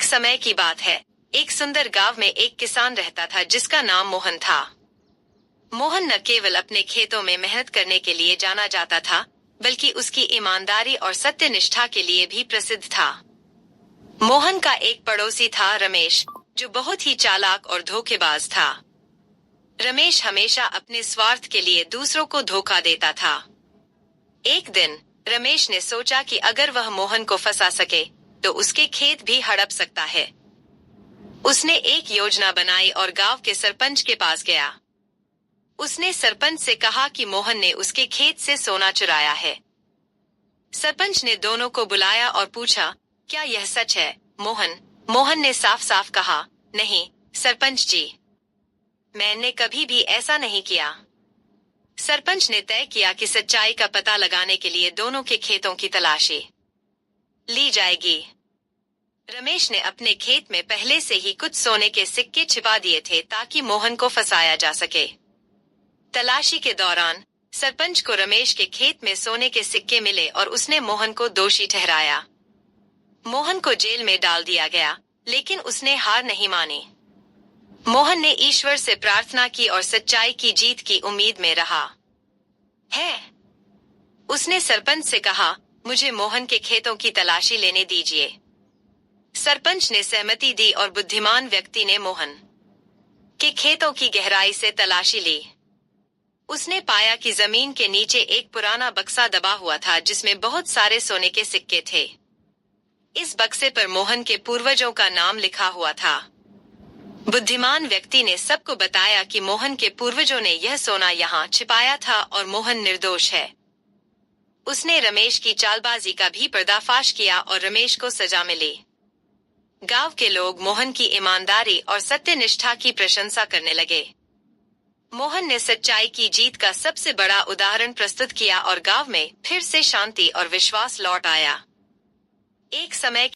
समय की बात है, एक सुंदर गांव में एक किसान रहता था जिसका नाम मोहन था। मोहन न केवल अपने खेतों में मेहनत करने के लिए जाना जाता था, बल्कि उसकी ईमानदारी और सत्यनिष्ठा के लिए भी प्रसिद्ध था। मोहन का एक पड़ोसी था रमेश, जो बहुत ही चालाक और धोखेबाज था। रमेश हमेशा अपने स्वार्थ के लिए दूसरों को धोखा देता था। एक दिन रमेश ने सोचा कि अगर वह मोहन को फंसा सके, तो उसके खेत भी हड़प सकता है। उसने एक योजना बनाई और गांव के सरपंच के पास गया। उसने सरपंच से कहा कि मोहन ने उसके खेत से सोना चुराया है। सरपंच ने दोनों को बुलाया और पूछा, क्या यह सच है, मोहन? मोहन ने साफ साफ कहा, नहीं सरपंच जी, मैंने कभी भी ऐसा नहीं किया। सरपंच ने तय किया कि सच्चाई का पता लगाने के लिए दोनों के खेतों की तलाशी ली जाएगी। रमेश ने अपने खेत में पहले से ही कुछ सोने के सिक्के छिपा दिए थे ताकि मोहन को फंसाया जा सके। तलाशी के दौरान सरपंच को रमेश के खेत में सोने के सिक्के मिले और उसने मोहन को दोषी ठहराया। मोहन को जेल में डाल दिया गया, लेकिन उसने हार नहीं मानी। मोहन ने ईश्वर से प्रार्थना की और सच्चाई की जीत की उम्मीद में रहा है। उसने सरपंच से कहा, मुझे मोहन के खेतों की तलाशी लेने दीजिए। सरपंच ने सहमति दी और बुद्धिमान व्यक्ति ने मोहन के खेतों की गहराई से तलाशी ली। उसने पाया कि जमीन के नीचे एक पुराना बक्सा दबा हुआ था जिसमें बहुत सारे सोने के सिक्के थे। इस बक्से पर मोहन के पूर्वजों का नाम लिखा हुआ था। बुद्धिमान व्यक्ति ने सबको बताया कि मोहन के पूर्वजों ने यह सोना यहाँ छिपाया था और मोहन निर्दोष है। उसने रमेश की चालबाजी का भी पर्दाफाश किया और रमेश को सजा मिली। गांव के लोग मोहन की ईमानदारी और सत्यनिष्ठा की प्रशंसा करने लगे। मोहन ने सच्चाई की जीत का सबसे बड़ा उदाहरण प्रस्तुत किया और गांव में फिर से शांति और विश्वास लौट आया। एक समय